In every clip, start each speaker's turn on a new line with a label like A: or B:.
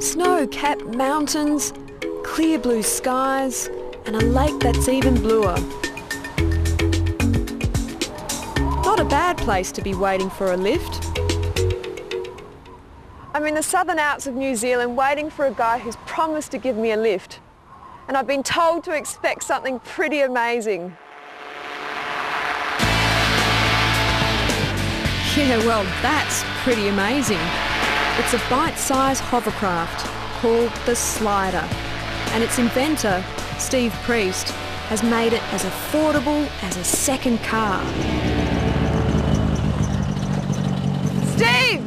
A: Snow-capped mountains, clear blue skies, and a lake that's even bluer. Not a bad place to be waiting for a lift. I'm in the southern Alps of New Zealand waiting for a guy who's promised to give me a lift. And I've been told to expect something pretty amazing. Yeah, well, that's pretty amazing. It's a bite-sized hovercraft called the Slider, and its inventor, Steve Priest, has made it as affordable as a second car. Steve!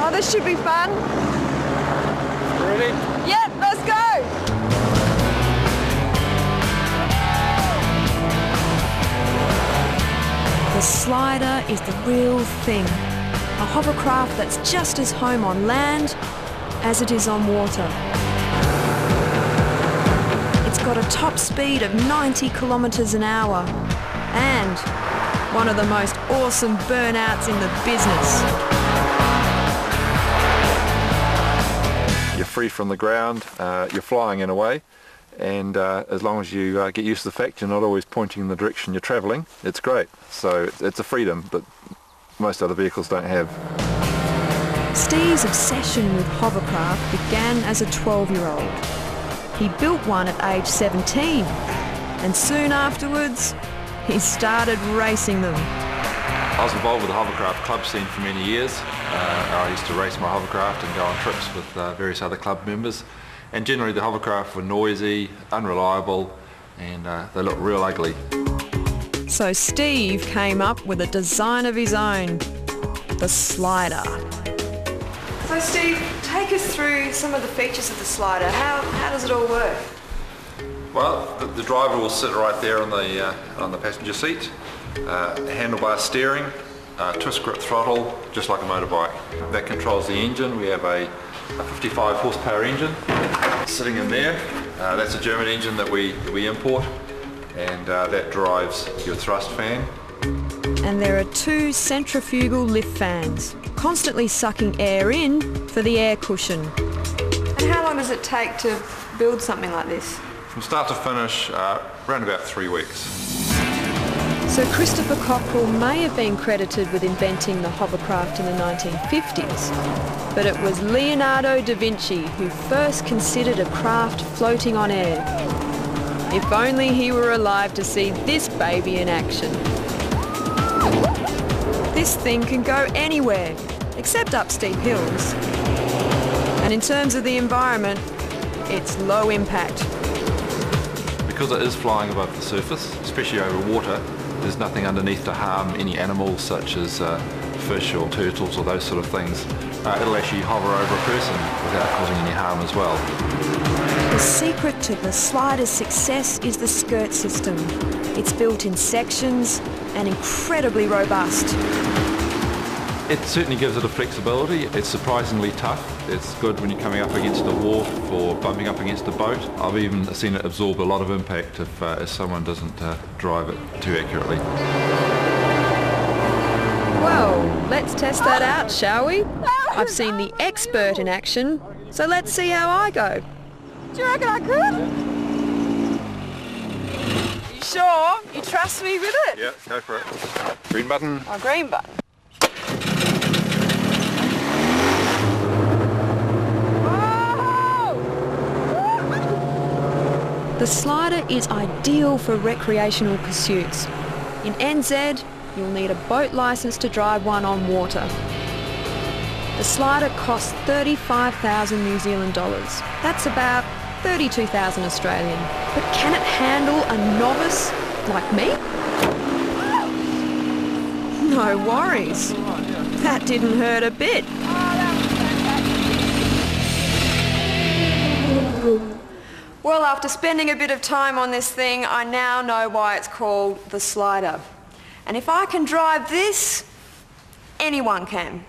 A: Oh, this should be fun.
B: Ready?
A: Yep, let's go! The Slider is the real thing. A hovercraft that's just as home on land as it is on water. It's got a top speed of 90 kilometres an hour and one of the most awesome burnouts in the business.
B: You're free from the ground, you're flying in a way, and as long as you get used to the fact you're not always pointing in the direction you're travelling, it's great. So it's a freedom that most other vehicles don't have.
A: Steve's obsession with hovercraft began as a 12-year-old. He built one at age 17, and soon afterwards he started racing them.
B: I was involved with the hovercraft club scene for many years. I used to race my hovercraft and go on trips with various other club members. And generally the hovercraft were noisy, unreliable, and they looked real ugly.
A: So Steve came up with a design of his own, the Slider. So Steve, take us through some of the features of the Slider. How does it all work?
B: Well, the driver will sit right there on the passenger seat, handlebar steering, twist grip throttle, just like a motorbike. That controls the engine. We have a 55 horsepower engine sitting in there. That's a German engine that we import, and that drives your thrust fan.
A: And there are two centrifugal lift fans, constantly sucking air in for the air cushion. And how long does it take to build something like this?
B: From start to finish, around about 3 weeks.
A: So Christopher Cockrell may have been credited with inventing the hovercraft in the 1950s, but it was Leonardo da Vinci who first considered a craft floating on air. If only he were alive to see this baby in action. This thing can go anywhere, except up steep hills. And in terms of the environment, it's low impact.
B: Because it is flying above the surface, especially over water, there's nothing underneath to harm any animals such as fish or turtles or those sort of things. It'll actually hover over a person without causing any harm as well.
A: The secret to the Slider's success is the skirt system. It's built in sections and incredibly robust.
B: It certainly gives it a flexibility. It's surprisingly tough. It's good when you're coming up against a wharf or bumping up against a boat. I've even seen it absorb a lot of impact if someone doesn't drive it too accurately.
A: Well, let's test that out, shall we? I've seen the expert in action, so let's see how I go.
C: Do you reckon I could? You sure? You trust me with it?
B: Yeah, go for it. Green button.
C: Oh, green button.
A: The Slider is ideal for recreational pursuits. In NZ, you'll need a boat licence to drive one on water. The Slider costs 35,000 New Zealand dollars. That's about 32,000 Australian. But can it handle a novice like me? No worries. That didn't hurt a bit. Well, after spending a bit of time on this thing, I now know why it's called the Slider. And if I can drive this, anyone can.